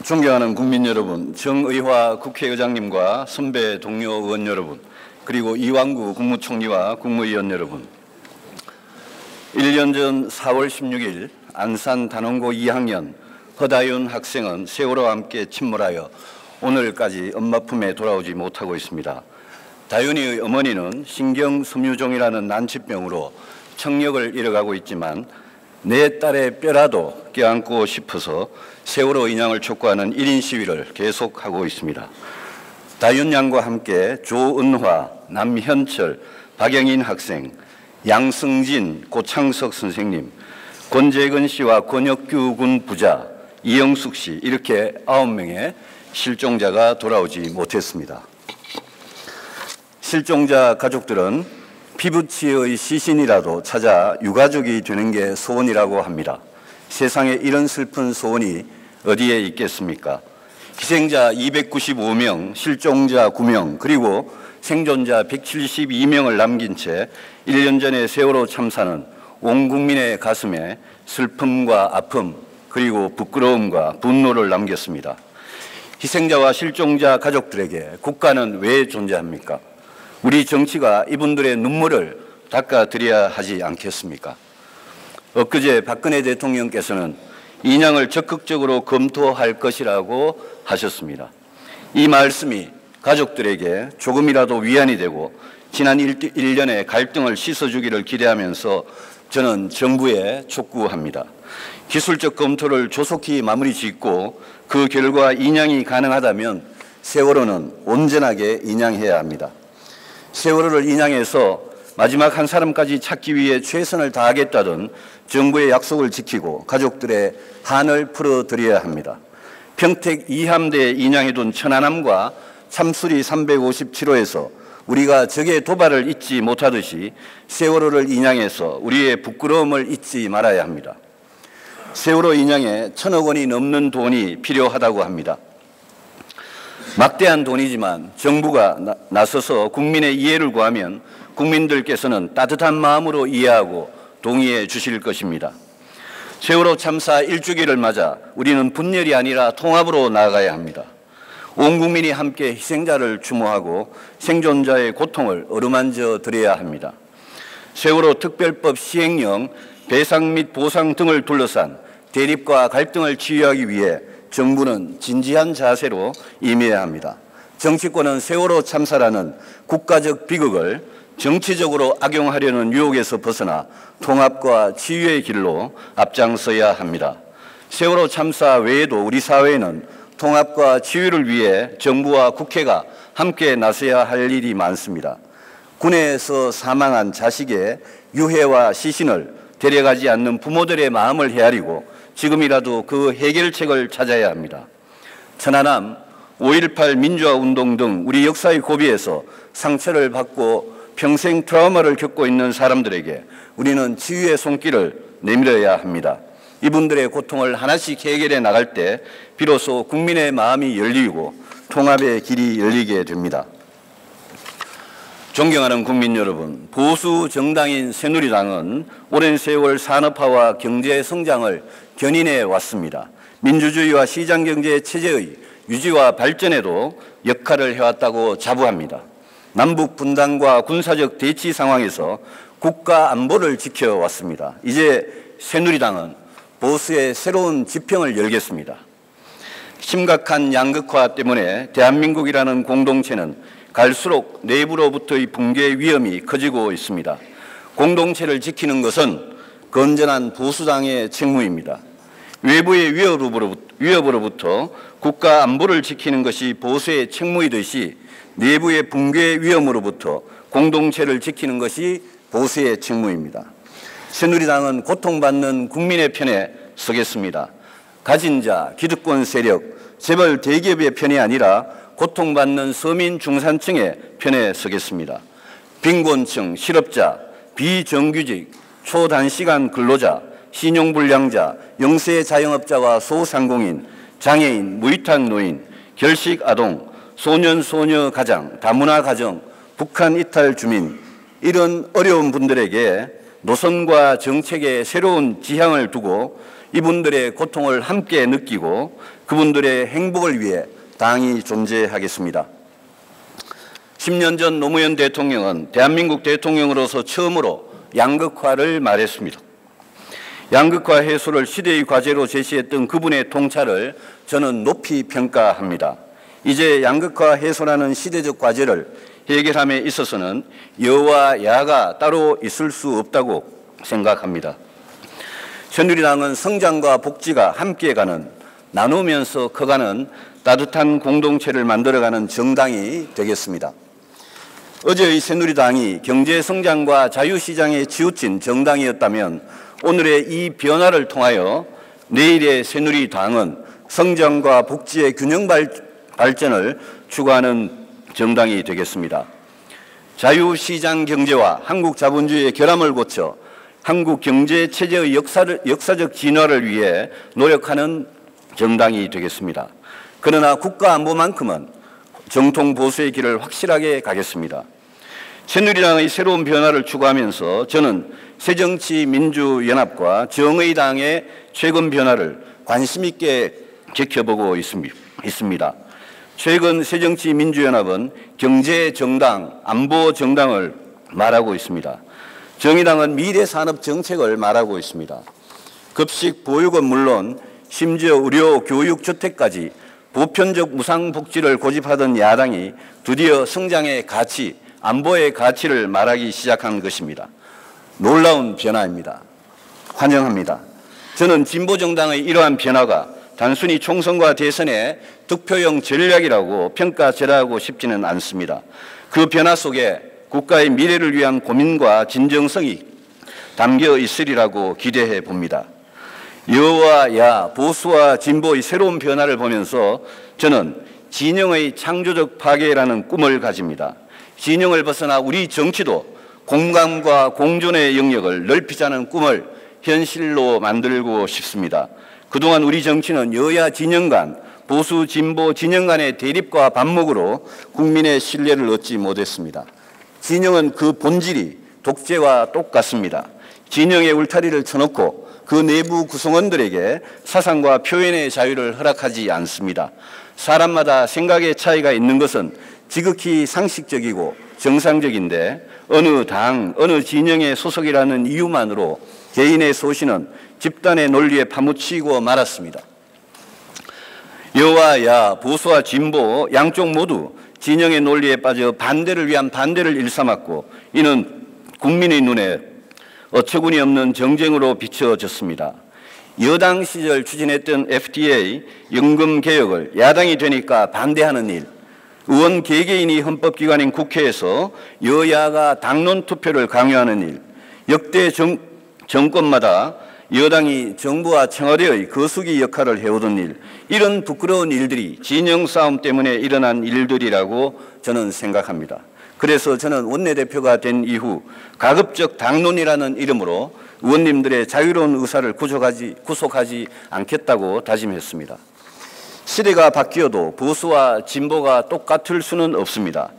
존경하는 국민 여러분, 정의화 국회의장님과 선배 동료 의원 여러분, 그리고 이완구 국무총리와 국무위원 여러분, 1년 전 4월 16일 안산 단원고 2학년 허다윤 학생은 세월호와 함께 침몰하여 오늘까지 엄마 품에 돌아오지 못하고 있습니다. 다윤이의 어머니는 신경섬유종이라는 난치병으로 청력을 잃어가고 있지만 내 딸의 뼈라도 껴안고 싶어서 세월호 인양을 촉구하는 1인 시위를 계속하고 있습니다. 다윤 양과 함께 조은화, 남현철, 박영인 학생, 양승진, 고창석 선생님, 권재근 씨와 권혁규 군 부자, 이영숙 씨 이렇게 9명의 실종자가 돌아오지 못했습니다. 실종자 가족들은 피부치의 시신이라도 찾아 유가족이 되는 게 소원이라고 합니다. 세상에 이런 슬픈 소원이 어디에 있겠습니까? 희생자 295명, 실종자 9명, 그리고 생존자 172명을 남긴 채 1년 전의 세월호 참사는 온 국민의 가슴에 슬픔과 아픔, 그리고 부끄러움과 분노를 남겼습니다. 희생자와 실종자 가족들에게 국가는 왜 존재합니까? 우리 정치가 이분들의 눈물을 닦아드려야 하지 않겠습니까? 엊그제 박근혜 대통령께서는 인양을 적극적으로 검토할 것이라고 하셨습니다. 이 말씀이 가족들에게 조금이라도 위안이 되고 지난 1년의 갈등을 씻어주기를 기대하면서 저는 정부에 촉구합니다. 기술적 검토를 조속히 마무리 짓고 그 결과 인양이 가능하다면 세월호는 온전하게 인양해야 합니다. 세월호를 인양해서 마지막 한 사람까지 찾기 위해 최선을 다하겠다던 정부의 약속을 지키고 가족들의 한을 풀어드려야 합니다. 평택 2함대에 인양해둔 천안함과 참수리 357호에서 우리가 적의 도발을 잊지 못하듯이 세월호를 인양해서 우리의 부끄러움을 잊지 말아야 합니다. 세월호 인양에 1,000억 원이 넘는 돈이 필요하다고 합니다. 막대한 돈이지만 정부가 나서서 국민의 이해를 구하면 국민들께서는 따뜻한 마음으로 이해하고 동의해 주실 것입니다. 세월호 참사 1주기를 맞아 우리는 분열이 아니라 통합으로 나아가야 합니다. 온 국민이 함께 희생자를 추모하고 생존자의 고통을 어루만져 드려야 합니다. 세월호 특별법 시행령, 배상 및 보상 등을 둘러싼 대립과 갈등을 치유하기 위해 정부는 진지한 자세로 임해야 합니다. 정치권은 세월호 참사라는 국가적 비극을 정치적으로 악용하려는 유혹에서 벗어나 통합과 치유의 길로 앞장서야 합니다. 세월호 참사 외에도 우리 사회에는 통합과 치유를 위해 정부와 국회가 함께 나서야 할 일이 많습니다. 군에서 사망한 자식의 유해와 시신을 데려가지 않는 부모들의 마음을 헤아리고 지금이라도 그 해결책을 찾아야 합니다. 천안함, 5.18 민주화운동 등 우리 역사의 고비에서 상처를 받고 평생 트라우마를 겪고 있는 사람들에게 우리는 치유의 손길을 내밀어야 합니다. 이분들의 고통을 하나씩 해결해 나갈 때 비로소 국민의 마음이 열리고 통합의 길이 열리게 됩니다. 존경하는 국민 여러분, 보수 정당인 새누리당은 오랜 세월 산업화와 경제 성장을 견인해 왔습니다. 민주주의와 시장경제 체제의 유지와 발전에도 역할을 해왔다고 자부합니다. 남북 분단과 군사적 대치 상황에서 국가 안보를 지켜왔습니다. 이제 새누리당은 보수의 새로운 지평을 열겠습니다. 심각한 양극화 때문에 대한민국이라는 공동체는 갈수록 내부로부터의 붕괴 위험이 커지고 있습니다. 공동체를 지키는 것은 건전한 보수당의 책무입니다. 외부의 위협으로부터 국가 안보를 지키는 것이 보수의 책무이듯이 내부의 붕괴 위험으로부터 공동체를 지키는 것이 보수의 책무입니다. 새누리당은 고통받는 국민의 편에 서겠습니다. 가진 자, 기득권 세력, 재벌 대기업의 편이 아니라 고통받는 서민 중산층의 편에 서겠습니다. 빈곤층, 실업자, 비정규직, 초단시간 근로자, 신용불량자, 영세 자영업자와 소상공인, 장애인, 무위탁 노인, 결식 아동, 소년, 소녀 가장, 다문화 가정, 북한 이탈 주민, 이런 어려운 분들에게 노선과 정책에 새로운 지향을 두고 이분들의 고통을 함께 느끼고 그분들의 행복을 위해 당이 존재하겠습니다. 10년 전 노무현 대통령은 대한민국 대통령으로서 처음으로 양극화를 말했습니다. 양극화 해소를 시대의 과제로 제시했던 그분의 통찰을 저는 높이 평가합니다. 이제 양극화 해소라는 시대적 과제를 해결함에 있어서는 여와 야가 따로 있을 수 없다고 생각합니다. 새누리당은 성장과 복지가 함께 가는, 나누면서 커가는 따뜻한 공동체를 만들어가는 정당이 되겠습니다. 어제의 새누리당이 경제성장과 자유시장에 치우친 정당이었다면 오늘의 이 변화를 통하여 내일의 새누리당은 성장과 복지의 균형 발전을 추구하는 정당이 되겠습니다. 자유시장 경제와 한국 자본주의의 결함을 고쳐 한국 경제 체제의 역사적 진화를 위해 노력하는 정당이 되겠습니다. 그러나 국가 안보만큼은 정통 보수의 길을 확실하게 가겠습니다. 새누리당의 새로운 변화를 추구하면서 저는 새정치민주연합과 정의당의 최근 변화를 관심 있게 지켜보고 있습니다. 최근 새정치민주연합은 경제정당, 안보정당을 말하고 있습니다. 정의당은 미래산업정책을 말하고 있습니다. 급식, 보육은 물론 심지어 의료, 교육, 주택까지 보편적 무상복지를 고집하던 야당이 드디어 성장의 가치, 안보의 가치를 말하기 시작한 것입니다. 놀라운 변화입니다. 환영합니다. 저는 진보정당의 이러한 변화가 단순히 총선과 대선의 득표용 전략이라고 평가절하하고 싶지는 않습니다. 그 변화 속에 국가의 미래를 위한 고민과 진정성이 담겨 있으리라고 기대해 봅니다. 여와 야, 보수와 진보의 새로운 변화를 보면서 저는 진영의 창조적 파괴라는 꿈을 가집니다. 진영을 벗어나 우리 정치도 공감과 공존의 영역을 넓히자는 꿈을 현실로 만들고 싶습니다. 그동안 우리 정치는 여야 진영 간, 보수 진보 진영 간의 대립과 반목으로 국민의 신뢰를 얻지 못했습니다. 진영은 그 본질이 독재와 똑같습니다. 진영의 울타리를 쳐놓고 그 내부 구성원들에게 사상과 표현의 자유를 허락하지 않습니다. 사람마다 생각의 차이가 있는 것은 지극히 상식적이고 정상적인데 어느 당, 어느 진영의 소속이라는 이유만으로 개인의 소신은 집단의 논리에 파묻히고 말았습니다. 여와 야, 보수와 진보 양쪽 모두 진영의 논리에 빠져 반대를 위한 반대를 일삼았고 이는 국민의 눈에 어처구니 없는 정쟁으로 비춰졌습니다. 여당 시절 추진했던 FDA 연금 개혁을 야당이 되니까 반대하는 일, 의원 개개인이 헌법기관인 국회에서 여야가 당론 투표를 강요하는 일, 역대 정권마다 여당이 정부와 청와대의 거수기 역할을 해오던 일, 이런 부끄러운 일들이 진영 싸움 때문에 일어난 일들이라고 저는 생각합니다. 그래서 저는 원내대표가 된 이후 가급적 당론이라는 이름으로 의원님들의 자유로운 의사를 구속하지 않겠다고 다짐했습니다. 시대가 바뀌어도 보수와 진보가 똑같을 수는 없습니다.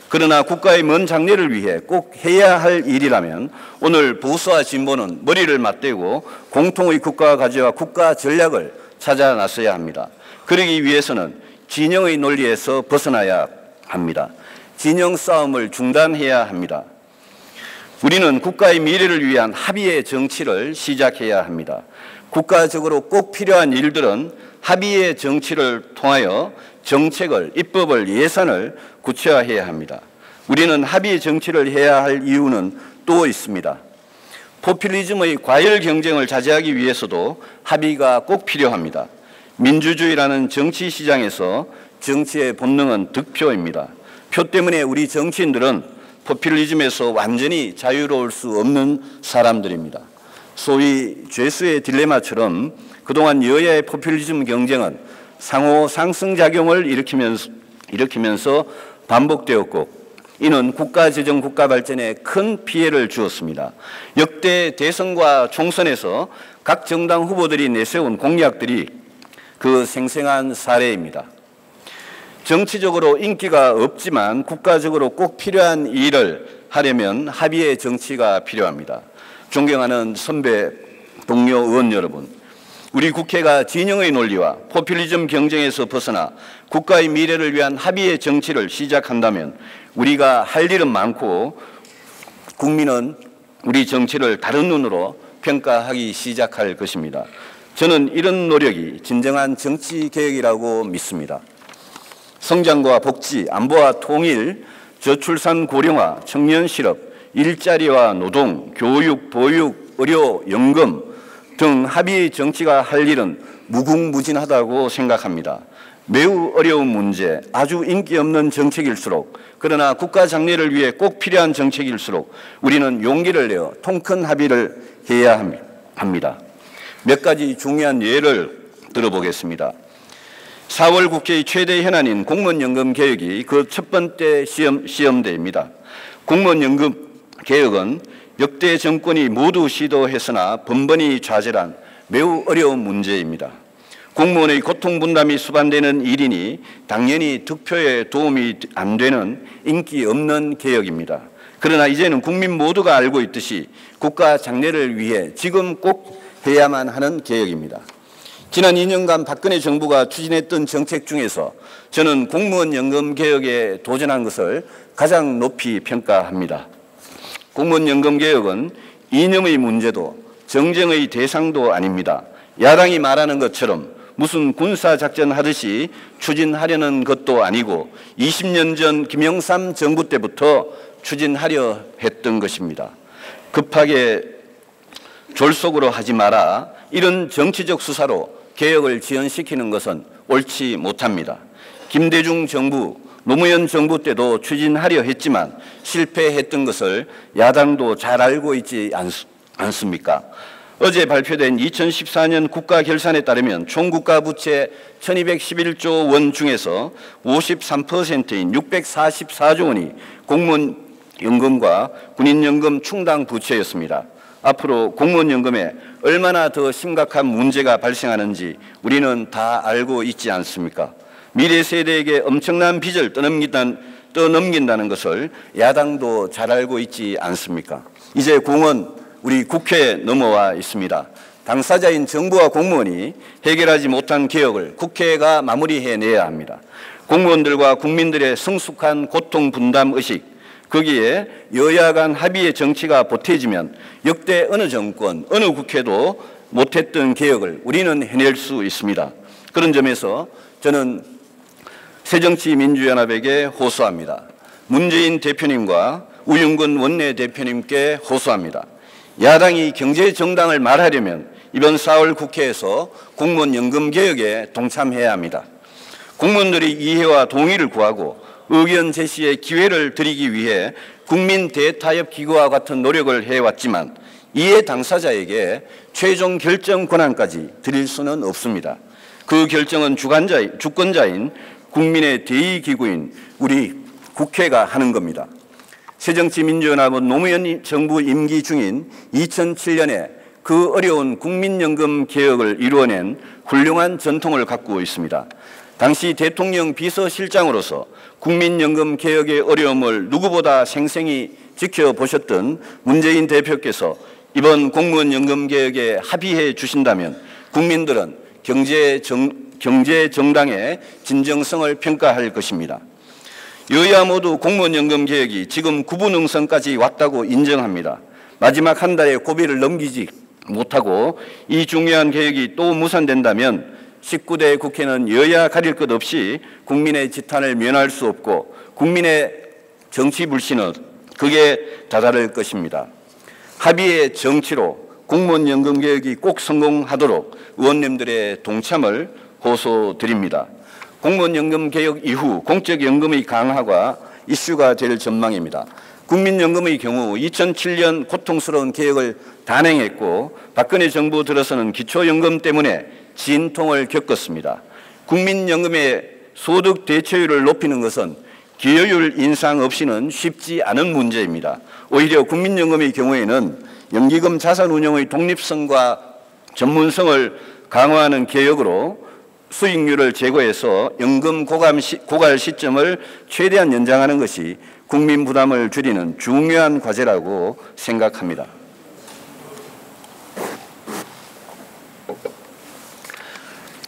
그러나 국가의 먼 장래를 위해 꼭 해야 할 일이라면 오늘 보수와 진보는 머리를 맞대고 공통의 국가 과제와 국가 전략을 찾아 나서야 합니다. 그러기 위해서는 진영의 논리에서 벗어나야 합니다. 진영 싸움을 중단해야 합니다. 우리는 국가의 미래를 위한 합의의 정치를 시작해야 합니다. 국가적으로 꼭 필요한 일들은 합의의 정치를 통하여 정책을, 입법을, 예산을 구체화해야 합니다. 우리는 합의의 정치를 해야 할 이유는 또 있습니다. 포퓰리즘의 과열 경쟁을 자제하기 위해서도 합의가 꼭 필요합니다. 민주주의라는 정치 시장에서 정치의 본능은 득표입니다. 표 때문에 우리 정치인들은 포퓰리즘에서 완전히 자유로울 수 없는 사람들입니다. 소위 죄수의 딜레마처럼 그동안 여야의 포퓰리즘 경쟁은 상호 상승작용을 일으키면서 반복되었고 이는 국가재정, 국가발전에 큰 피해를 주었습니다. 역대 대선과 총선에서 각 정당 후보들이 내세운 공약들이 그 생생한 사례입니다. 정치적으로 인기가 없지만 국가적으로 꼭 필요한 일을 하려면 합의의 정치가 필요합니다. 존경하는 선배 동료 의원 여러분, 우리 국회가 진영의 논리와 포퓰리즘 경쟁에서 벗어나 국가의 미래를 위한 합의의 정치를 시작한다면 우리가 할 일은 많고 국민은 우리 정치를 다른 눈으로 평가하기 시작할 것입니다. 저는 이런 노력이 진정한 정치개혁이라고 믿습니다. 성장과 복지, 안보와 통일, 저출산 고령화, 청년 실업, 일자리와 노동, 교육, 보육, 의료, 연금 등 합의의 정치가 할 일은 무궁무진하다고 생각합니다. 매우 어려운 문제, 아주 인기 없는 정책일수록, 그러나 국가 장래를 위해 꼭 필요한 정책일수록 우리는 용기를 내어 통큰 합의를 해야 합니다. 몇 가지 중요한 예를 들어보겠습니다. 4월 국회의 최대 현안인 공무원연금 개혁이 그 첫 번째 시험대입니다. 공무원연금 개혁은 역대 정권이 모두 시도했으나 번번이 좌절한 매우 어려운 문제입니다. 공무원의 고통 분담이 수반되는 일이니 당연히 득표에 도움이 안 되는 인기 없는 개혁입니다. 그러나 이제는 국민 모두가 알고 있듯이 국가 장래를 위해 지금 꼭 해야만 하는 개혁입니다. 지난 2년간 박근혜 정부가 추진했던 정책 중에서 저는 공무원 연금 개혁에 도전한 것을 가장 높이 평가합니다. 공무원 연금 개혁은 이념의 문제도 정쟁의 대상도 아닙니다. 야당이 말하는 것처럼 무슨 군사작전 하듯이 추진하려는 것도 아니고 20년 전 김영삼 정부 때부터 추진하려 했던 것입니다. 급하게 졸속으로 하지 마라. 이런 정치적 수사로 개혁을 지연시키는 것은 옳지 못합니다. 김대중 정부, 노무현 정부 때도 추진하려 했지만 실패했던 것을 야당도 잘 알고 있지 않습니까? 어제 발표된 2014년 국가결산에 따르면 총 국가부채 1211조 원 중에서 53%인 644조 원이 공무원연금과 군인연금 충당 부채였습니다. 앞으로 공무원연금에 얼마나 더 심각한 문제가 발생하는지 우리는 다 알고 있지 않습니까? 미래 세대에게 엄청난 빚을 떠넘긴다는 것을 야당도 잘 알고 있지 않습니까? 이제 공은 우리 국회에 넘어와 있습니다. 당사자인 정부와 공무원이 해결하지 못한 개혁을 국회가 마무리해내야 합니다. 공무원들과 국민들의 성숙한 고통 분담 의식, 거기에 여야 간 합의의 정치가 보태지면 역대 어느 정권, 어느 국회도 못했던 개혁을 우리는 해낼 수 있습니다. 그런 점에서 저는 새정치민주연합에게 호소합니다. 문재인 대표님과 우영근 원내대표님께 호소합니다. 야당이 경제정당을 말하려면 이번 4월 국회에서 공무원연금 개혁에 동참해야 합니다. 공무원들이 이해와 동의를 구하고 의견 제시의 기회를 드리기 위해 국민 대타협 기구와 같은 노력을 해왔지만 이해 당사자에게 최종 결정 권한까지 드릴 수는 없습니다. 그 결정은 주권자인 국민의 대의기구인 우리 국회가 하는 겁니다. 새정치민주연합은 노무현 정부 임기 중인 2007년에 그 어려운 국민연금 개혁을 이루어낸 훌륭한 전통을 갖고 있습니다. 당시 대통령 비서실장으로서 국민연금 개혁의 어려움을 누구보다 생생히 지켜보셨던 문재인 대표께서 이번 공무원연금 개혁에 합의해 주신다면 국민들은 경제정당의 진정성을 평가할 것입니다. 여야 모두 공무원연금 개혁이 지금 구분응선까지 왔다고 인정합니다. 마지막 한 달의 고비를 넘기지 못하고 이 중요한 개혁이 또 무산된다면 19대 국회는 여야 가릴 것 없이 국민의 지탄을 면할 수 없고 국민의 정치 불신은 극에 다다를 것입니다. 합의의 정치로 공무원연금 개혁이 꼭 성공하도록 의원님들의 동참을 호소드립니다. 공무원연금 개혁 이후 공적연금의 강화가 이슈가 될 전망입니다. 국민연금의 경우 2007년 고통스러운 개혁을 단행했고 박근혜 정부 들어서는 기초연금 때문에 진통을 겪었습니다. 국민연금의 소득 대체율을 높이는 것은 기여율 인상 없이는 쉽지 않은 문제입니다. 오히려 국민연금의 경우에는 연기금 자산운용의 독립성과 전문성을 강화하는 개혁으로 수익률을 제고해서 연금 고갈 시점을 최대한 연장하는 것이 국민 부담을 줄이는 중요한 과제라고 생각합니다.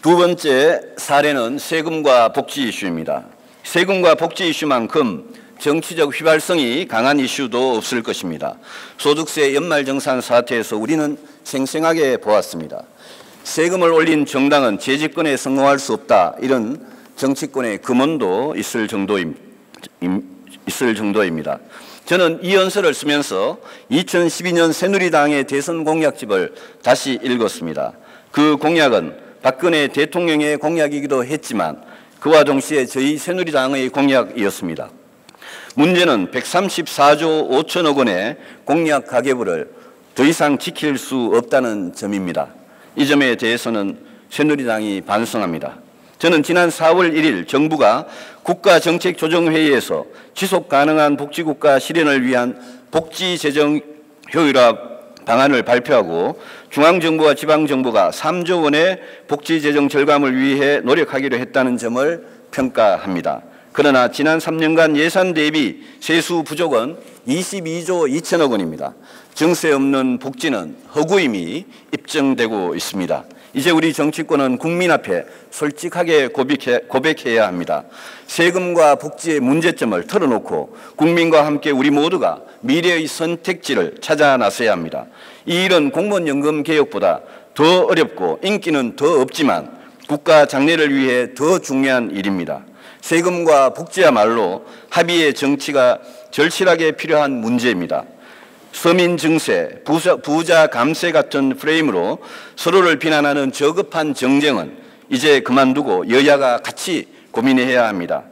두 번째 사례는 세금과 복지 이슈입니다. 세금과 복지 이슈만큼 정치적 휘발성이 강한 이슈도 없을 것입니다. 소득세 연말정산 사태에서 우리는 생생하게 보았습니다. 세금을 올린 정당은 재집권에 성공할 수 없다, 이런 정치권의 금언도 있을 정도입니다. 저는 이 연설을 쓰면서 2012년 새누리당의 대선 공약집을 다시 읽었습니다. 그 공약은 박근혜 대통령의 공약이기도 했지만 그와 동시에 저희 새누리당의 공약이었습니다. 문제는 134조 5천억 원의 공약 가계부를 더 이상 지킬 수 없다는 점입니다. 이 점에 대해서는 새누리당이 반성합니다. 저는 지난 4월 1일 정부가 국가정책조정회의에서 지속가능한 복지국가 실현을 위한 복지재정 효율화 방안을 발표하고 중앙정부와 지방정부가 3조 원의 복지재정 절감을 위해 노력하기로 했다는 점을 평가합니다. 그러나 지난 3년간 예산 대비 세수 부족은 22조 2천억 원입니다. 증세 없는 복지는 허구임이 입증되고 있습니다. 이제 우리 정치권은 국민 앞에 솔직하게 고백해야 합니다. 세금과 복지의 문제점을 털어놓고 국민과 함께 우리 모두가 미래의 선택지를 찾아 나서야 합니다. 이 일은 공무원연금 개혁보다 더 어렵고 인기는 더 없지만 국가 장래를 위해 더 중요한 일입니다. 세금과 복지야말로 합의의 정치가 절실하게 필요한 문제입니다. 서민 증세, 부자 감세 같은 프레임으로 서로를 비난하는 저급한 정쟁은 이제 그만두고 여야가 같이 고민해야 합니다.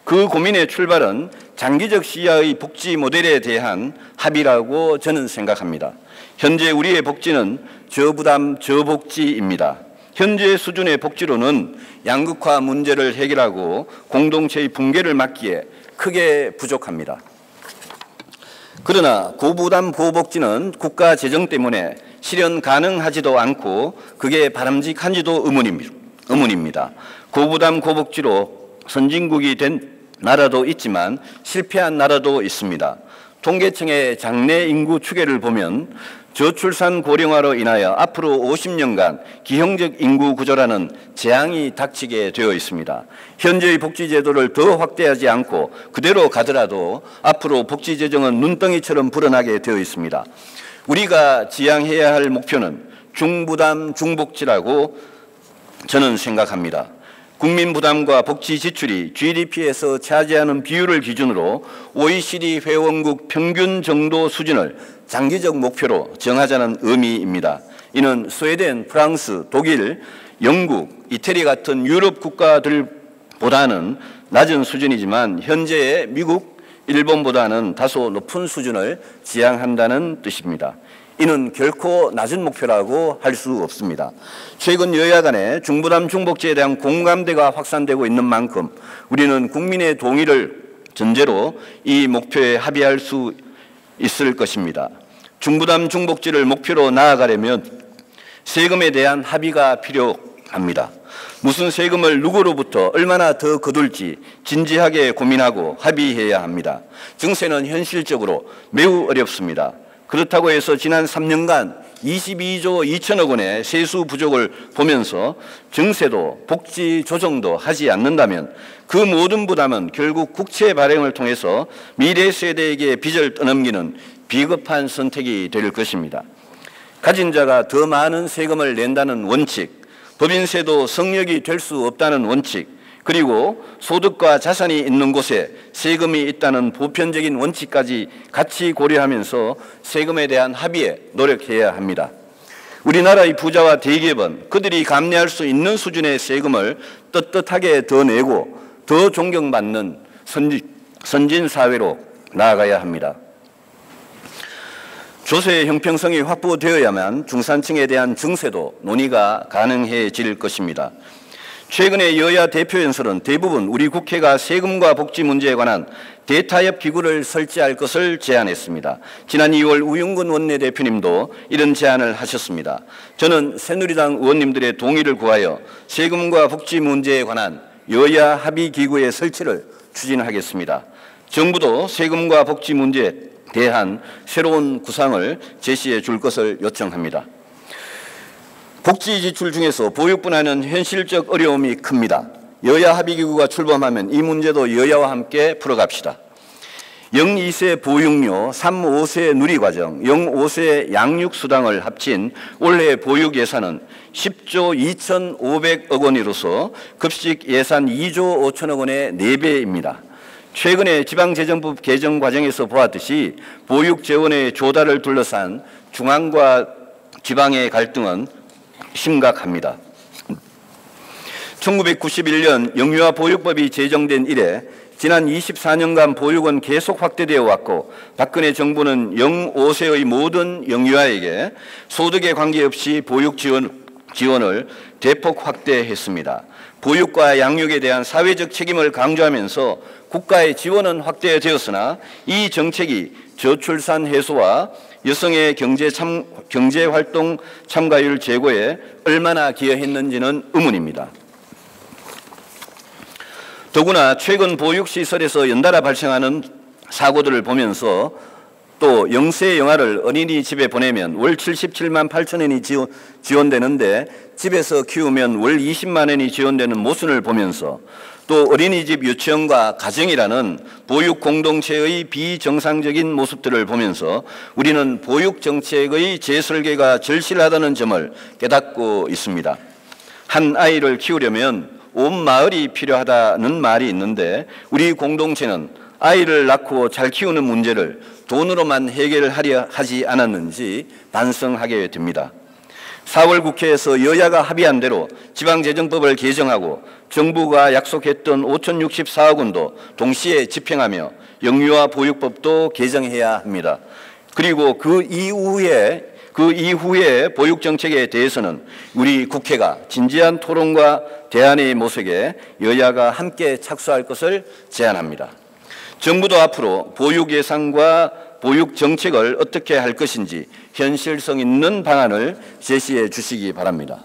그 고민의 출발은 장기적 시야의 복지 모델에 대한 합의라고 저는 생각합니다. 현재 우리의 복지는 저부담 저복지입니다. 현재 수준의 복지로는 양극화 문제를 해결하고 공동체의 붕괴를 막기에 크게 부족합니다. 그러나 고부담 고복지는 국가 재정 때문에 실현 가능하지도 않고 그게 바람직한지도 의문입니다. 고부담 고복지로 선진국이 된 나라도 있지만 실패한 나라도 있습니다. 통계청의 장래 인구 추계를 보면 저출산 고령화로 인하여 앞으로 50년간 기형적 인구 구조라는 재앙이 닥치게 되어 있습니다. 현재의 복지제도를 더 확대하지 않고 그대로 가더라도 앞으로 복지재정은 눈덩이처럼 불어나게 되어 있습니다. 우리가 지향해야 할 목표는 중부담 중복지라고 저는 생각합니다. 국민 부담과 복지 지출이 GDP에서 차지하는 비율을 기준으로 OECD 회원국 평균 정도 수준을 장기적 목표로 정하자는 의미입니다. 이는 스웨덴, 프랑스, 독일, 영국, 이태리 같은 유럽 국가들보다는 낮은 수준이지만 현재의 미국, 일본보다는 다소 높은 수준을 지향한다는 뜻입니다. 이는 결코 낮은 목표라고 할 수 없습니다. 최근 여야 간에 중부담 중복지에 대한 공감대가 확산되고 있는 만큼 우리는 국민의 동의를 전제로 이 목표에 합의할 수 있을 것입니다. 중부담 중복지를 목표로 나아가려면 세금에 대한 합의가 필요합니다. 무슨 세금을 누구로부터 얼마나 더 거둘지 진지하게 고민하고 합의해야 합니다. 증세는 현실적으로 매우 어렵습니다. 그렇다고 해서 지난 3년간 22조 2천억 원의 세수 부족을 보면서 증세도 복지 조정도 하지 않는다면 그 모든 부담은 결국 국채 발행을 통해서 미래 세대에게 빚을 떠넘기는 비겁한 선택이 될 것입니다. 가진 자가 더 많은 세금을 낸다는 원칙, 법인세도 성역이 될 수 없다는 원칙, 그리고 소득과 자산이 있는 곳에 세금이 있다는 보편적인 원칙까지 같이 고려하면서 세금에 대한 합의에 노력해야 합니다. 우리나라의 부자와 대기업은 그들이 감내할 수 있는 수준의 세금을 떳떳하게 더 내고 더 존경받는 선진사회로 나아가야 합니다. 조세의 형평성이 확보되어야만 중산층에 대한 증세도 논의가 가능해질 것입니다. 최근에 여야 대표 연설은 대부분 우리 국회가 세금과 복지 문제에 관한 대타협 기구를 설치할 것을 제안했습니다. 지난 2월 우영근 원내대표님도 이런 제안을 하셨습니다. 저는 새누리당 의원님들의 동의를 구하여 세금과 복지 문제에 관한 여야 합의 기구의 설치를 추진하겠습니다. 정부도 세금과 복지 문제에 대한 새로운 구상을 제시해 줄 것을 요청합니다. 복지 지출 중에서 보육 분야는 현실적 어려움이 큽니다. 여야 합의기구가 출범하면 이 문제도 여야와 함께 풀어갑시다. 0-2세 보육료, 3-5세 누리과정, 0-5세 양육수당을 합친 올해 보육 예산은 10조 2,500억 원으로서 급식 예산 2조 5천억 원의 4배입니다. 최근에 지방재정법 개정 과정에서 보았듯이 보육 재원의 조달을 둘러싼 중앙과 지방의 갈등은 심각합니다. 1991년 영유아 보육법이 제정된 이래 지난 24년간 보육은 계속 확대되어 왔고 박근혜 정부는 0-5세의 모든 영유아에게 소득에 관계없이 보육 지원을 대폭 확대했습니다. 보육과 양육에 대한 사회적 책임을 강조하면서 국가의 지원은 확대되었으나 이 정책이 저출산 해소와 여성의 경제활동 참가율 제고에 얼마나 기여했는지는 의문입니다. 더구나 최근 보육시설에서 연달아 발생하는 사고들을 보면서 또 영세 영아를 어린이집에 보내면 월 77만 8천 원이 지원되는데 집에서 키우면 월 20만 원이 지원되는 모순을 보면서 또 어린이집 유치원과 가정이라는 보육 공동체의 비정상적인 모습들을 보면서 우리는 보육 정책의 재설계가 절실하다는 점을 깨닫고 있습니다. 한 아이를 키우려면 온 마을이 필요하다는 말이 있는데 우리 공동체는 아이를 낳고 잘 키우는 문제를 돈으로만 해결하려 하지 않았는지 반성하게 됩니다. 4월 국회에서 여야가 합의한 대로 지방재정법을 개정하고 정부가 약속했던 5,064억 원도 동시에 집행하며 영유아 보육법도 개정해야 합니다. 그리고 그 이후에 보육정책에 대해서는 우리 국회가 진지한 토론과 대안의 모색에 여야가 함께 착수할 것을 제안합니다. 정부도 앞으로 보육 예산과 보육 정책을 어떻게 할 것인지 현실성 있는 방안을 제시해 주시기 바랍니다.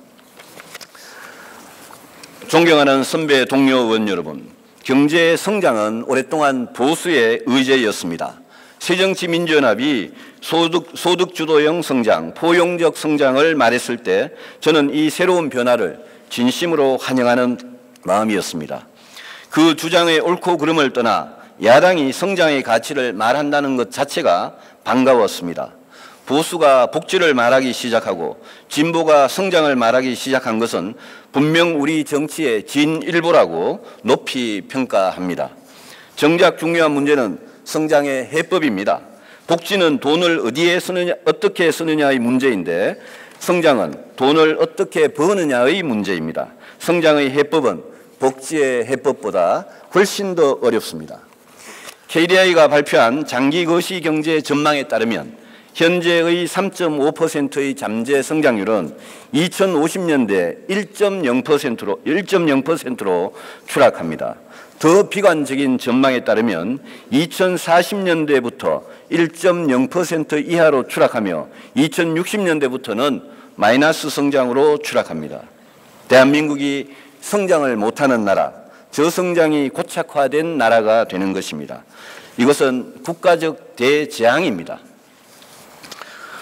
존경하는 선배 동료 의원 여러분, 경제 성장은 오랫동안 보수의 의제였습니다. 새정치민주연합이 소득 주도형 성장, 포용적 성장을 말했을 때 저는 이 새로운 변화를 진심으로 환영하는 마음이었습니다. 그 주장의 옳고 그름을 떠나 야당이 성장의 가치를 말한다는 것 자체가 반가웠습니다. 보수가 복지를 말하기 시작하고 진보가 성장을 말하기 시작한 것은 분명 우리 정치의 진일보라고 높이 평가합니다. 정작 중요한 문제는 성장의 해법입니다. 복지는 돈을 어디에 쓰느냐, 어떻게 쓰느냐의 문제인데 성장은 돈을 어떻게 버느냐의 문제입니다. 성장의 해법은 복지의 해법보다 훨씬 더 어렵습니다. KDI가 발표한 장기 거시 경제 전망에 따르면 현재의 3.5%의 잠재 성장률은 2050년대 1.0%로 추락합니다. 더 비관적인 전망에 따르면 2040년대부터 1.0% 이하로 추락하며 2060년대부터는 마이너스 성장으로 추락합니다. 대한민국이 성장을 못하는 나라, 저성장이 고착화된 나라가 되는 것입니다. 이것은 국가적 대재앙입니다.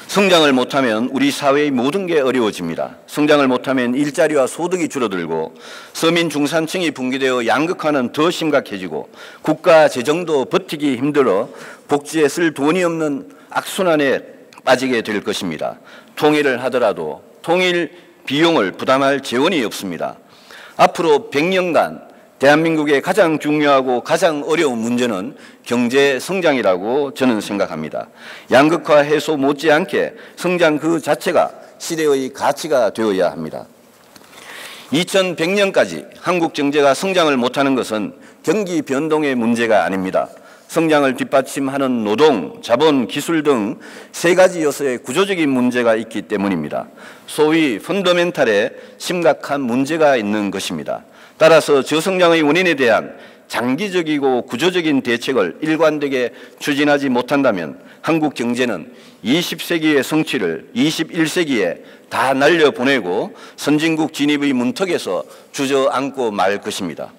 성장을 못하면 우리 사회의 모든 게 어려워집니다. 성장을 못하면 일자리와 소득이 줄어들고 서민 중산층이 붕괴되어 양극화는 더 심각해지고 국가 재정도 버티기 힘들어 복지에 쓸 돈이 없는 악순환에 빠지게 될 것입니다. 통일을 하더라도 통일 비용을 부담할 재원이 없습니다. 앞으로 100년간 대한민국의 가장 중요하고 가장 어려운 문제는 경제 성장이라고 저는 생각합니다. 양극화 해소 못지않게 성장 그 자체가 시대의 가치가 되어야 합니다. 2100년까지 한국 경제가 성장을 못하는 것은 경기 변동의 문제가 아닙니다. 성장을 뒷받침하는 노동, 자본, 기술 등 세 가지 요소의 구조적인 문제가 있기 때문입니다. 소위 펀더멘탈에 심각한 문제가 있는 것입니다. 따라서 저성장의 원인에 대한 장기적이고 구조적인 대책을 일관되게 추진하지 못한다면 한국 경제는 20세기의 성취를 21세기에 다 날려보내고 선진국 진입의 문턱에서 주저앉고 말 것입니다.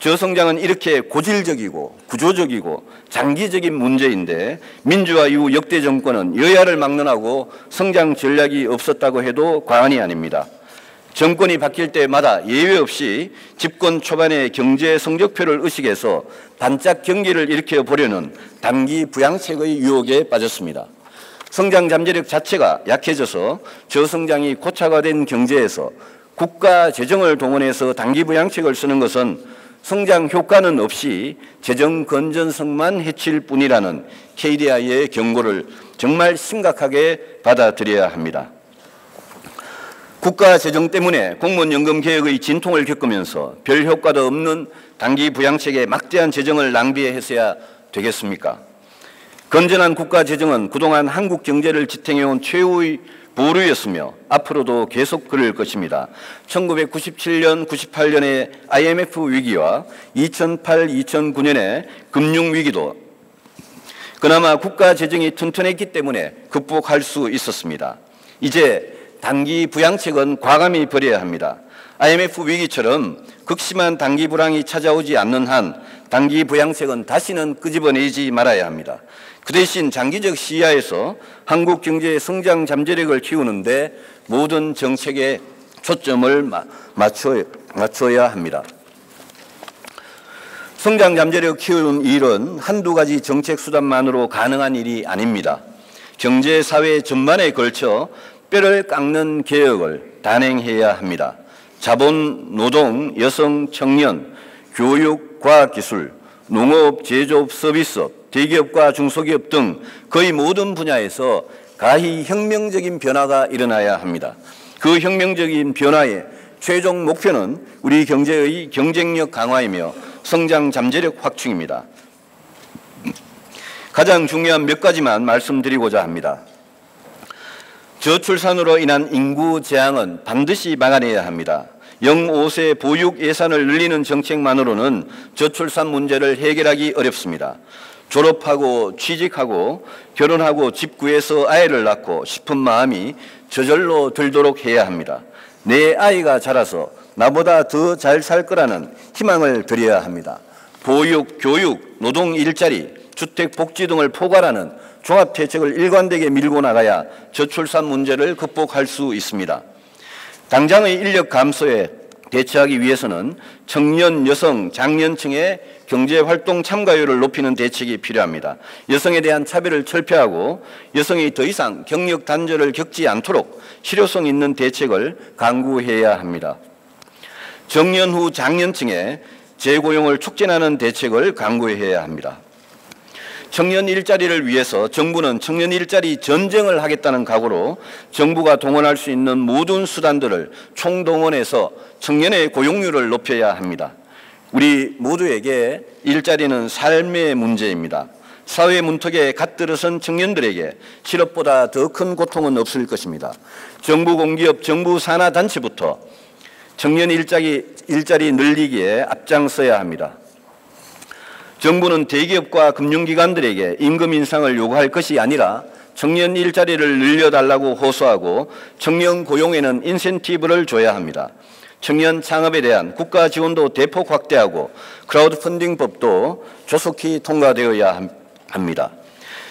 저성장은 이렇게 고질적이고 구조적이고 장기적인 문제인데 민주화 이후 역대 정권은 여야를 막론하고 성장 전략이 없었다고 해도 과언이 아닙니다. 정권이 바뀔 때마다 예외 없이 집권 초반에 경제 성적표를 의식해서 반짝 경기를 일으켜 보려는 단기 부양책의 유혹에 빠졌습니다. 성장 잠재력 자체가 약해져서 저성장이 고착화된 경제에서 국가 재정을 동원해서 단기 부양책을 쓰는 것은 성장 효과는 없이 재정 건전성만 해칠 뿐이라는 KDI의 경고를 정말 심각하게 받아들여야 합니다. 국가 재정 때문에 공무원 연금 개혁의 진통을 겪으면서 별 효과도 없는 단기 부양책에 막대한 재정을 낭비해서야 되겠습니까? 건전한 국가 재정은 그동안 한국 경제를 지탱해온 최후의 보루였으며 앞으로도 계속 그럴 것입니다. 1997년, 98년의 IMF 위기와 2008, 2009년의 금융위기도 그나마 국가 재정이 튼튼했기 때문에 극복할 수 있었습니다. 이제 단기 부양책은 과감히 버려야 합니다. IMF 위기처럼 극심한 단기 불황이 찾아오지 않는 한 단기 부양책은 다시는 끄집어내지 말아야 합니다. 그 대신 장기적 시야에서 한국 경제의 성장 잠재력을 키우는데 모든 정책에 초점을 맞춰야 합니다. 성장 잠재력 키우는 일은 한두 가지 정책 수단만으로 가능한 일이 아닙니다. 경제, 사회 전반에 걸쳐 뼈를 깎는 개혁을 단행해야 합니다. 자본, 노동, 여성, 청년, 교육, 과학기술, 농업, 제조업, 서비스업, 대기업과 중소기업 등 거의 모든 분야에서 가히 혁명적인 변화가 일어나야 합니다. 그 혁명적인 변화의 최종 목표는 우리 경제의 경쟁력 강화이며 성장 잠재력 확충입니다. 가장 중요한 몇 가지만 말씀드리고자 합니다. 저출산으로 인한 인구 재앙은 반드시 막아내야 합니다. 0-5세 보육 예산을 늘리는 정책만으로는 저출산 문제를 해결하기 어렵습니다. 졸업하고 취직하고 결혼하고 집 구해서 아이를 낳고 싶은 마음이 저절로 들도록 해야 합니다. 내 아이가 자라서 나보다 더 잘 살 거라는 희망을 드려야 합니다. 보육, 교육, 노동 일자리, 주택 복지 등을 포괄하는 종합대책을 일관되게 밀고 나가야 저출산 문제를 극복할 수 있습니다. 당장의 인력 감소에 대처하기 위해서는 청년, 여성, 장년층의 경제활동 참가율을 높이는 대책이 필요합니다. 여성에 대한 차별을 철폐하고 여성이 더 이상 경력 단절을 겪지 않도록 실효성 있는 대책을 강구해야 합니다. 정년 후 장년층의 재고용을 촉진하는 대책을 강구해야 합니다. 청년 일자리를 위해서 정부는 청년 일자리 전쟁을 하겠다는 각오로 정부가 동원할 수 있는 모든 수단들을 총동원해서 청년의 고용률을 높여야 합니다. 우리 모두에게 일자리는 삶의 문제입니다. 사회 문턱에 갓들어선 청년들에게 실업보다 더 큰 고통은 없을 것입니다. 정부 공기업, 정부 산하단체부터 청년 일자리 늘리기에 앞장서야 합니다. 정부는 대기업과 금융기관들에게 임금 인상을 요구할 것이 아니라 청년 일자리를 늘려달라고 호소하고 청년 고용에는 인센티브를 줘야 합니다. 청년 창업에 대한 국가 지원도 대폭 확대하고 크라우드 펀딩법도 조속히 통과되어야 합니다.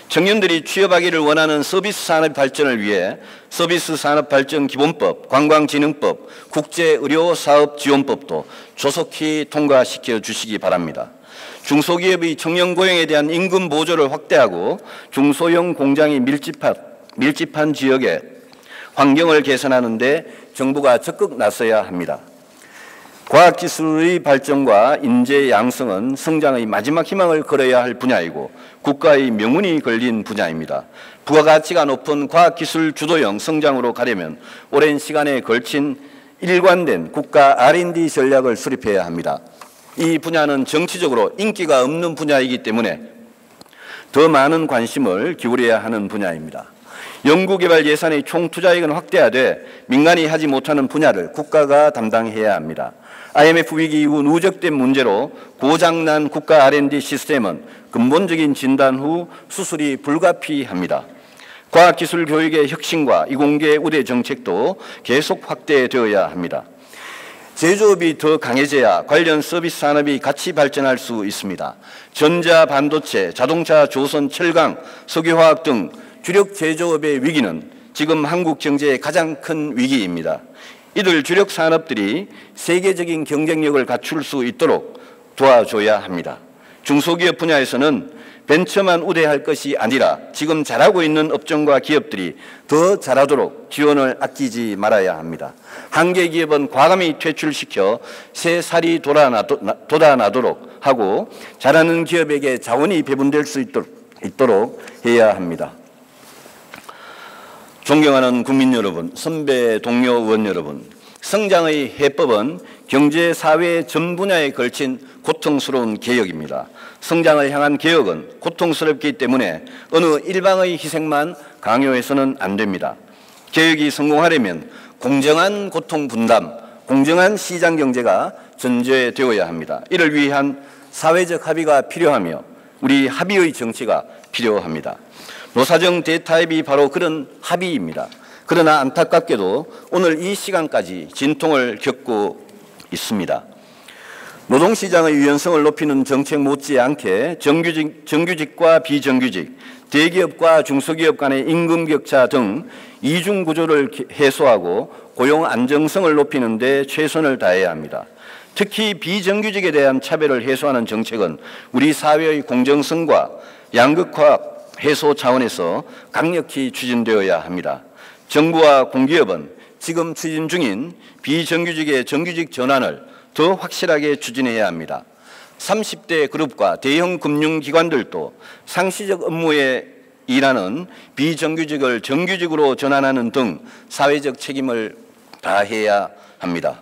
청년들이 취업하기를 원하는 서비스 산업 발전을 위해 서비스 산업 발전 기본법, 관광진흥법, 국제의료사업지원법도 조속히 통과시켜 주시기 바랍니다. 중소기업의 청년 고용에 대한 임금 보조를 확대하고 중소형 공장이 밀집한 지역의 환경을 개선하는 데 정부가 적극 나서야 합니다. 과학기술의 발전과 인재 양성은 성장의 마지막 희망을 걸어야 할 분야이고 국가의 명운이 걸린 분야입니다. 부가가치가 높은 과학기술 주도형 성장으로 가려면 오랜 시간에 걸친 일관된 국가 R&D 전략을 수립해야 합니다. 이 분야는 정치적으로 인기가 없는 분야이기 때문에 더 많은 관심을 기울여야 하는 분야입니다. 연구개발 예산의 총 투자액은 확대하되 민간이 하지 못하는 분야를 국가가 담당해야 합니다. IMF 위기 이후 누적된 문제로 고장난 국가 R&D 시스템은 근본적인 진단 후 수술이 불가피합니다. 과학기술 교육의 혁신과 이공계 우대 정책도 계속 확대되어야 합니다. 제조업이 더 강해져야 관련 서비스 산업이 같이 발전할 수 있습니다. 전자, 반도체, 자동차, 조선, 철강, 석유화학 등 주력 제조업의 위기는 지금 한국 경제의 가장 큰 위기입니다. 이들 주력 산업들이 세계적인 경쟁력을 갖출 수 있도록 도와줘야 합니다. 중소기업 분야에서는 벤처만 우대할 것이 아니라 지금 잘하고 있는 업종과 기업들이 더 잘하도록 지원을 아끼지 말아야 합니다. 한계 기업은 과감히 퇴출시켜 새 살이 돋아나도록 하고 잘하는 기업에게 자원이 배분될 수 있도록 해야 합니다. 존경하는 국민 여러분, 선배 동료 의원 여러분, 성장의 해법은 경제, 사회 전 분야에 걸친 고통스러운 개혁입니다. 성장을 향한 개혁은 고통스럽기 때문에 어느 일방의 희생만 강요해서는 안 됩니다. 개혁이 성공하려면 공정한 고통 분담, 공정한 시장 경제가 전제되어야 합니다. 이를 위한 사회적 합의가 필요하며 우리 합의의 정치가 필요합니다. 노사정 대타협이 바로 그런 합의입니다. 그러나 안타깝게도 오늘 이 시간까지 진통을 겪고 있습니다. 노동시장의 유연성을 높이는 정책 못지않게 정규직과 비정규직, 대기업과 중소기업 간의 임금 격차 등 이중 구조를 해소하고 고용 안정성을 높이는 데 최선을 다해야 합니다. 특히 비정규직에 대한 차별을 해소하는 정책은 우리 사회의 공정성과 양극화 해소 차원에서 강력히 추진되어야 합니다. 정부와 공기업은 지금 추진 중인 비정규직의 정규직 전환을 더 확실하게 추진해야 합니다. 30대 그룹과 대형 금융기관들도 상시적 업무에 일하는 비정규직을 정규직으로 전환하는 등 사회적 책임을 다해야 합니다.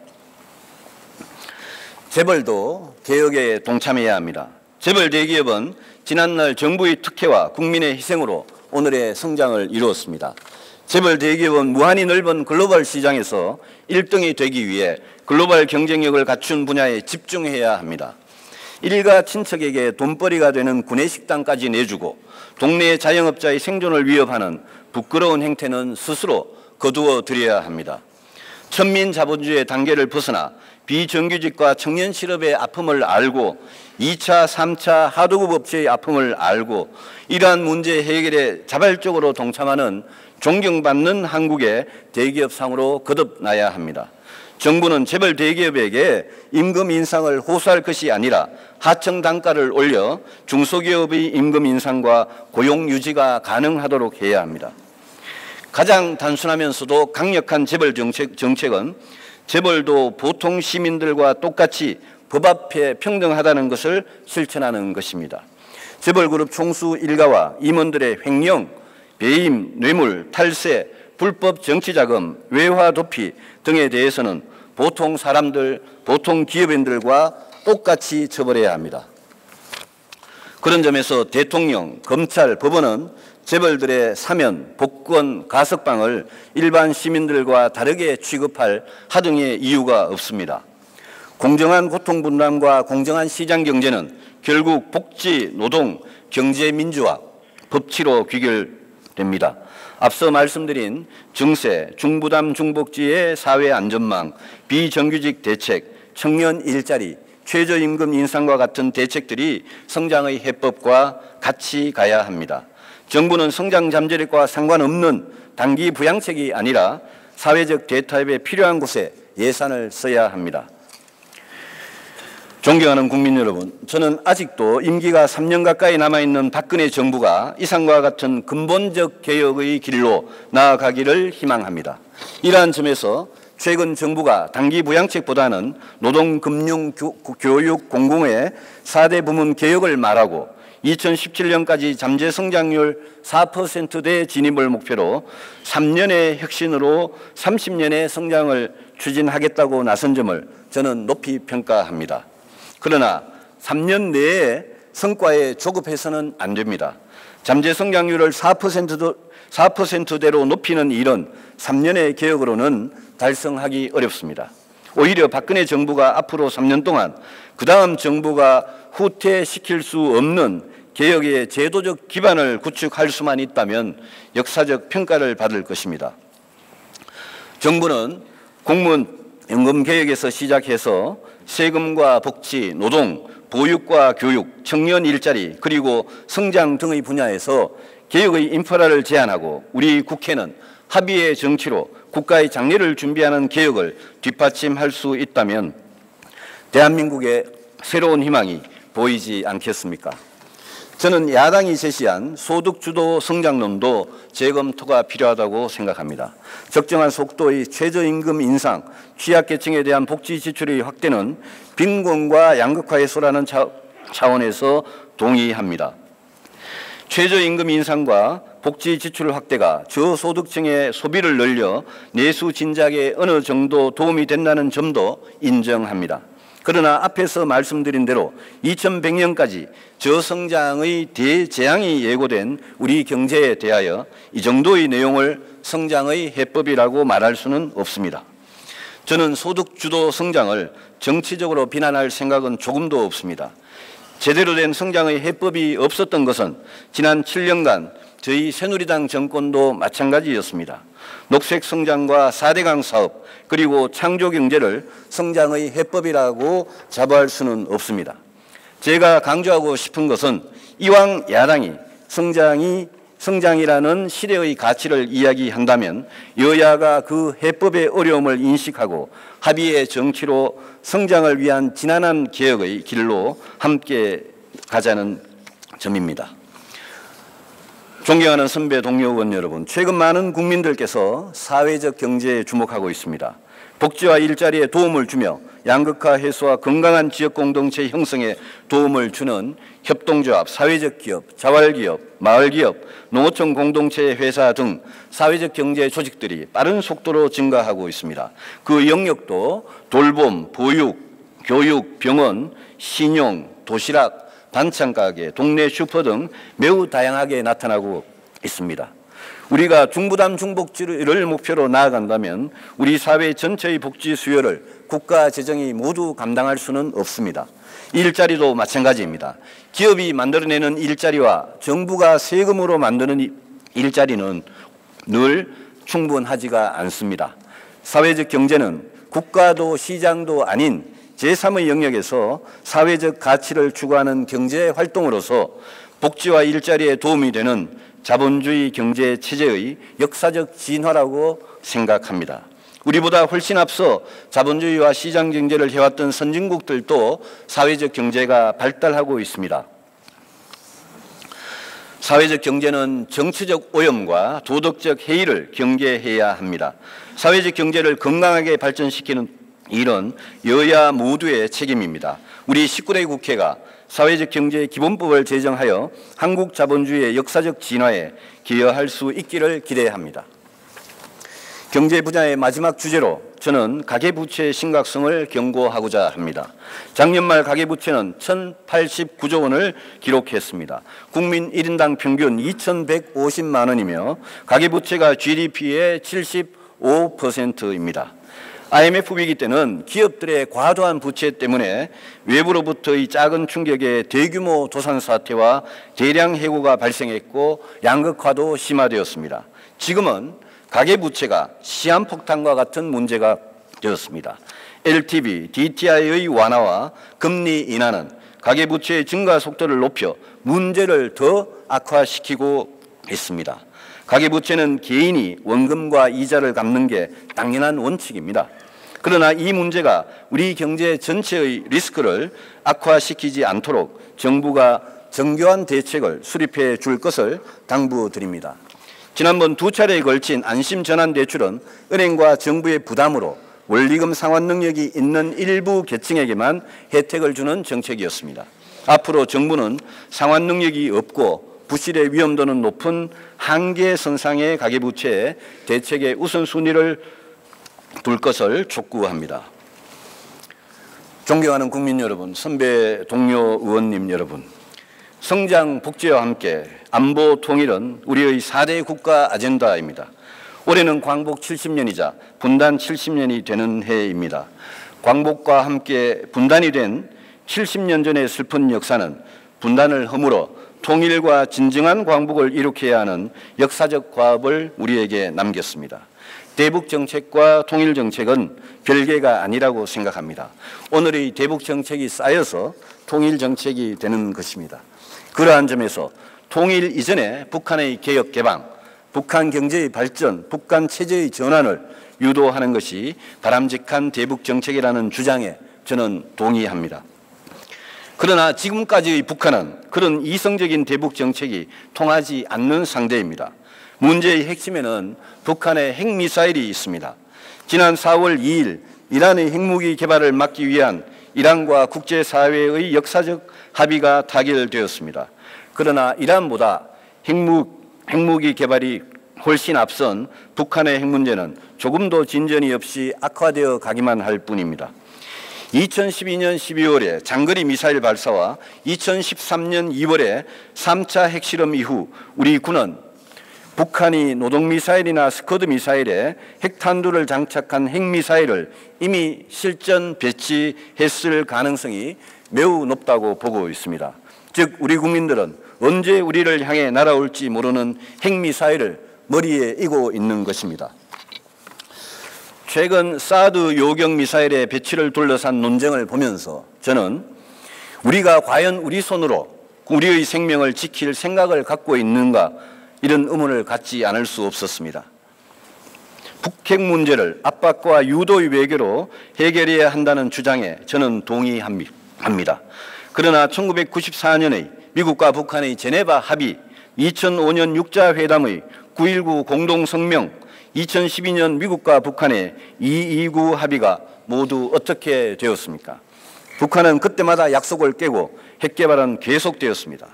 재벌도 개혁에 동참해야 합니다. 재벌 대기업은 지난날 정부의 특혜와 국민의 희생으로 오늘의 성장을 이루었습니다. 재벌 대기업은 무한히 넓은 글로벌 시장에서 1등이 되기 위해 글로벌 경쟁력을 갖춘 분야에 집중해야 합니다. 일가 친척에게 돈벌이가 되는 구내식당까지 내주고 동네 자영업자의 생존을 위협하는 부끄러운 행태는 스스로 거두어 드려야 합니다. 천민 자본주의의 단계를 벗어나 비정규직과 청년 실업의 아픔을 알고 2차, 3차 하도급 업체의 아픔을 알고 이러한 문제 해결에 자발적으로 동참하는 존경받는 한국의 대기업상으로 거듭나야 합니다. 정부는 재벌 대기업에게 임금 인상을 호소할 것이 아니라 하청 단가를 올려 중소기업의 임금 인상과 고용 유지가 가능하도록 해야 합니다. 가장 단순하면서도 강력한 재벌 정책은 재벌도 보통 시민들과 똑같이 법 앞에 평등하다는 것을 실천하는 것입니다. 재벌그룹 총수 일가와 임원들의 횡령, 배임, 뇌물, 탈세, 불법 정치자금, 외화 도피 등에 대해서는 보통 사람들, 보통 기업인들과 똑같이 처벌해야 합니다. 그런 점에서 대통령, 검찰, 법원은 재벌들의 사면, 복권, 가석방을 일반 시민들과 다르게 취급할 하등의 이유가 없습니다. 공정한 고통분담과 공정한 시장 경제는 결국 복지, 노동, 경제 민주화, 법치로 귀결됩니다. 앞서 말씀드린 증세, 중부담 중복지의 사회 안전망, 비정규직 대책, 청년 일자리, 최저임금 인상과 같은 대책들이 성장의 해법과 같이 가야 합니다. 정부는 성장 잠재력과 상관없는 단기 부양책이 아니라 사회적 대타협에 필요한 곳에 예산을 써야 합니다. 존경하는 국민 여러분, 저는 아직도 임기가 3년 가까이 남아있는 박근혜 정부가 이상과 같은 근본적 개혁의 길로 나아가기를 희망합니다. 이러한 점에서 최근 정부가 단기 부양책보다는 노동, 금융, 교육, 공공의 4대 부문 개혁을 말하고 2017년까지 잠재 성장률 4%대 진입을 목표로 3년의 혁신으로 30년의 성장을 추진하겠다고 나선 점을 저는 높이 평가합니다. 그러나 3년 내에 성과에 조급해서는 안 됩니다. 잠재 성장률을 4%대로 높이는 일은 3년의 개혁으로는 달성하기 어렵습니다. 오히려 박근혜 정부가 앞으로 3년 동안 그 다음 정부가 후퇴시킬 수 없는 개혁의 제도적 기반을 구축할 수만 있다면 역사적 평가를 받을 것입니다. 정부는 공무원 연금개혁에서 시작해서 세금과 복지, 노동, 보육과 교육, 청년 일자리, 그리고 성장 등의 분야에서 개혁의 인프라를 제안하고 우리 국회는 합의의 정치로 국가의 장래를 준비하는 개혁을 뒷받침할 수 있다면 대한민국의 새로운 희망이 보이지 않겠습니까? 저는 야당이 제시한 소득주도 성장론도 재검토가 필요하다고 생각합니다. 적정한 속도의 최저임금 인상, 취약계층에 대한 복지 지출의 확대는 빈곤과 양극화 해소라는 차원에서 동의합니다. 최저임금 인상과 복지 지출 확대가 저소득층의 소비를 늘려 내수 진작에 어느 정도 도움이 된다는 점도 인정합니다. 그러나 앞에서 말씀드린 대로 2100년까지 저성장의 대재앙이 예고된 우리 경제에 대하여 이 정도의 내용을 성장의 해법이라고 말할 수는 없습니다. 저는 소득주도 성장을 정치적으로 비난할 생각은 조금도 없습니다. 제대로 된 성장의 해법이 없었던 것은 지난 7년간 저희 새누리당 정권도 마찬가지였습니다. 녹색 성장과 4대강 사업 그리고 창조경제를 성장의 해법이라고 자부할 수는 없습니다. 제가 강조하고 싶은 것은 이왕 야당이 성장이라는 시대의 가치를 이야기한다면 여야가 그 해법의 어려움을 인식하고 합의의 정치로 성장을 위한 지난한 개혁의 길로 함께 가자는 점입니다. 존경하는 선배 동료 의원 여러분, 최근 많은 국민들께서 사회적 경제에 주목하고 있습니다. 복지와 일자리에 도움을 주며 양극화 해소와 건강한 지역 공동체 형성에 도움을 주는 협동조합, 사회적 기업, 자활기업, 마을기업, 농어촌 공동체 회사 등 사회적 경제 조직들이 빠른 속도로 증가하고 있습니다. 그 영역도 돌봄, 보육, 교육, 병원, 신용, 도시락, 반찬가게, 동네 슈퍼 등 매우 다양하게 나타나고 있습니다. 우리가 중부담 중복지를 목표로 나아간다면 우리 사회 전체의 복지 수요를 국가 재정이 모두 감당할 수는 없습니다. 일자리도 마찬가지입니다. 기업이 만들어내는 일자리와 정부가 세금으로 만드는 일자리는 늘 충분하지가 않습니다. 사회적 경제는 국가도 시장도 아닌 제3의 영역에서 사회적 가치를 추구하는 경제 활동으로서 복지와 일자리에 도움이 되는 자본주의 경제 체제의 역사적 진화라고 생각합니다. 우리보다 훨씬 앞서 자본주의와 시장 경제를 해왔던 선진국들도 사회적 경제가 발달하고 있습니다. 사회적 경제는 정치적 오염과 도덕적 해이를 경계해야 합니다. 사회적 경제를 건강하게 발전시키는 일은 여야 모두의 책임입니다. 우리 19대 국회가 사회적 경제 기본법을 제정하여 한국 자본주의의 역사적 진화에 기여할 수 있기를 기대합니다. 경제 분야의 마지막 주제로 저는 가계부채의 심각성을 경고하고자 합니다. 작년 말 가계부채는 1,089조 원을 기록했습니다. 국민 1인당 평균 2,150만 원이며 가계부채가 GDP의 75%입니다. IMF 위기 때는 기업들의 과도한 부채 때문에 외부로부터의 작은 충격에 대규모 도산 사태와 대량 해고가 발생했고 양극화도 심화되었습니다. 지금은 가계부채가 시한폭탄과 같은 문제가 되었습니다. LTV, DTI의 완화와 금리 인하는 가계부채의 증가 속도를 높여 문제를 더 악화시키고 있습니다. 가계부채는 개인이 원금과 이자를 갚는 게 당연한 원칙입니다. 그러나 이 문제가 우리 경제 전체의 리스크를 악화시키지 않도록 정부가 정교한 대책을 수립해 줄 것을 당부드립니다. 지난번 2차례에 걸친 안심전환대출은 은행과 정부의 부담으로 원리금 상환 능력이 있는 일부 계층에게만 혜택을 주는 정책이었습니다. 앞으로 정부는 상환 능력이 없고 부실의 위험도는 높은 한계선상의 가계부채에 대책의 우선순위를 둘 것을 촉구합니다. 존경하는 국민 여러분, 선배 동료 의원님 여러분, 성장 복지와 함께 안보 통일은 우리의 4대 국가 아젠다입니다. 올해는 광복 70년이자 분단 70년이 되는 해입니다. 광복과 함께 분단이 된 70년 전의 슬픈 역사는 분단을 허물어 통일과 진정한 광복을 이룩해야 하는 역사적 과업을 우리에게 남겼습니다. 대북정책과 통일정책은 별개가 아니라고 생각합니다. 오늘의 대북정책이 쌓여서 통일정책이 되는 것입니다. 그러한 점에서 통일 이전에 북한의 개혁 개방, 북한 경제의 발전, 북한 체제의 전환을 유도하는 것이 바람직한 대북정책이라는 주장에 저는 동의합니다. 그러나 지금까지의 북한은 그런 이성적인 대북정책이 통하지 않는 상태입니다. 문제의 핵심에는 북한의 핵미사일이 있습니다. 지난 4월 2일 이란의 핵무기 개발을 막기 위한 이란과 국제사회의 역사적 합의가 타결되었습니다. 그러나 이란보다 핵무기 개발이 훨씬 앞선 북한의 핵 문제는 조금도 진전이 없이 악화되어 가기만 할 뿐입니다. 2012년 12월에 장거리 미사일 발사와 2013년 2월에 3차 핵실험 이후 우리 군은 북한이 노동미사일이나 스커드 미사일에 핵탄두를 장착한 핵미사일을 이미 실전 배치했을 가능성이 매우 높다고 보고 있습니다. 즉 우리 국민들은 언제 우리를 향해 날아올지 모르는 핵미사일을 머리에 이고 있는 것입니다. 최근 사드 요격 미사일의 배치를 둘러싼 논쟁을 보면서 저는 우리가 과연 우리 손으로 우리의 생명을 지킬 생각을 갖고 있는가 이런 의문을 갖지 않을 수 없었습니다. 북핵 문제를 압박과 유도의 외교로 해결해야 한다는 주장에 저는 동의합니다. 그러나 1994년의 미국과 북한의 제네바 합의, 2005년 육자회담의 9.19 공동성명, 2012년 미국과 북한의 229 합의가 모두 어떻게 되었습니까? 북한은 그때마다 약속을 깨고 핵개발은 계속되었습니다.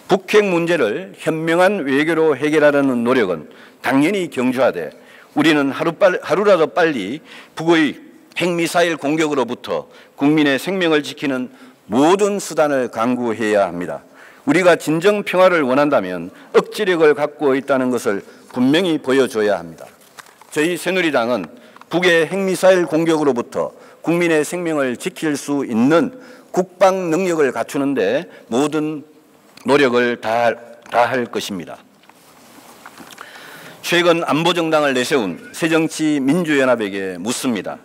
북핵 문제를 현명한 외교로 해결하려는 노력은 당연히 경주하되 우리는 하루라도 빨리 북의 핵미사일 공격으로부터 국민의 생명을 지키는 모든 수단을 강구해야 합니다. 우리가 진정 평화를 원한다면 억지력을 갖고 있다는 것을 분명히 보여줘야 합니다. 저희 새누리당은 북의 핵미사일 공격으로부터 국민의 생명을 지킬 수 있는 국방 능력을 갖추는 데 모든 노력을 다할 것입니다. 최근 안보정당을 내세운 새정치민주연합에게 묻습니다.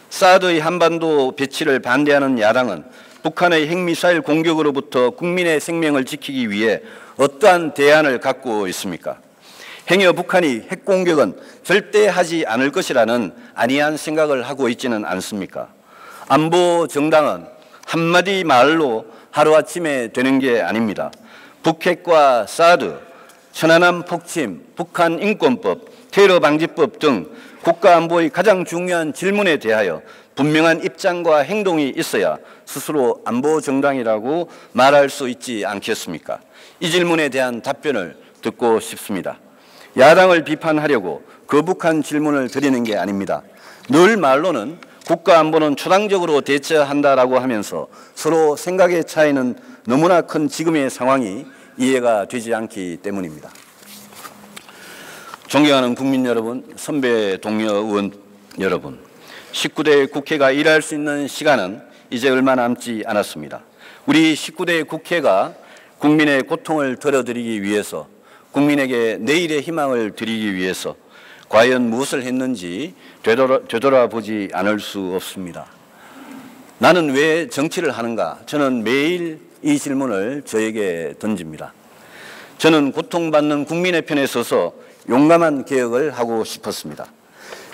사드의 한반도 배치를 반대하는 야당은 북한의 핵미사일 공격으로부터 국민의 생명을 지키기 위해 어떠한 대안을 갖고 있습니까? 행여 북한이 핵공격은 절대 하지 않을 것이라는 안이한 생각을 하고 있지는 않습니까? 안보정당은 한마디 말로 하루아침에 되는 게 아닙니다. 북핵과 사드, 천안함 폭침, 북한 인권법, 테러 방지법 등 국가안보의 가장 중요한 질문에 대하여 분명한 입장과 행동이 있어야 스스로 안보정당이라고 말할 수 있지 않겠습니까? 이 질문에 대한 답변을 듣고 싶습니다. 야당을 비판하려고 거북한 질문을 드리는 게 아닙니다. 늘 말로는 국가안보는 초당적으로 대처한다라고 하면서 서로 생각의 차이는 너무나 큰 지금의 상황이 이해가 되지 않기 때문입니다. 존경하는 국민 여러분, 선배 동료 의원 여러분, 19대 국회가 일할 수 있는 시간은 이제 얼마 남지 않았습니다. 우리 19대 국회가 국민의 고통을 덜어드리기 위해서, 국민에게 내일의 희망을 드리기 위해서 과연 무엇을 했는지 되돌아보지 않을 수 없습니다. 나는 왜 정치를 하는가? 저는 매일 이 질문을 저에게 던집니다. 저는 고통받는 국민의 편에 서서 용감한 개혁을 하고 싶었습니다.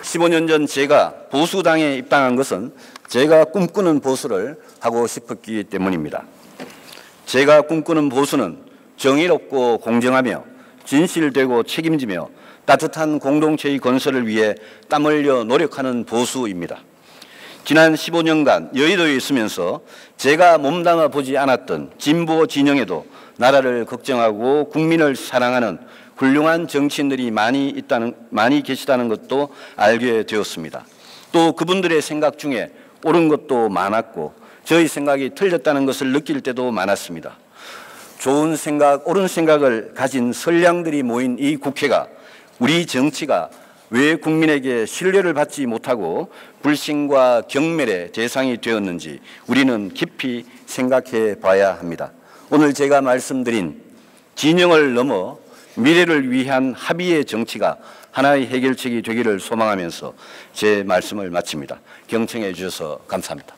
15년 전 제가 보수당에 입당한 것은 제가 꿈꾸는 보수를 하고 싶었기 때문입니다. 제가 꿈꾸는 보수는 정의롭고 공정하며 진실되고 책임지며 따뜻한 공동체의 건설을 위해 땀 흘려 노력하는 보수입니다. 지난 15년간 여의도에 있으면서 제가 몸담아 보지 않았던 진보 진영에도 나라를 걱정하고 국민을 사랑하는 훌륭한 정치인들이 많이 계시다는 것도 알게 되었습니다. 또 그분들의 생각 중에 옳은 것도 많았고 저희 생각이 틀렸다는 것을 느낄 때도 많았습니다. 좋은 생각, 옳은 생각을 가진 선량들이 모인 이 국회가, 우리 정치가 왜 국민에게 신뢰를 받지 못하고 불신과 경멸의 대상이 되었는지 우리는 깊이 생각해 봐야 합니다. 오늘 제가 말씀드린 진영을 넘어 미래를 위한 합의의 정치가 하나의 해결책이 되기를 소망하면서 제 말씀을 마칩니다. 경청해 주셔서 감사합니다.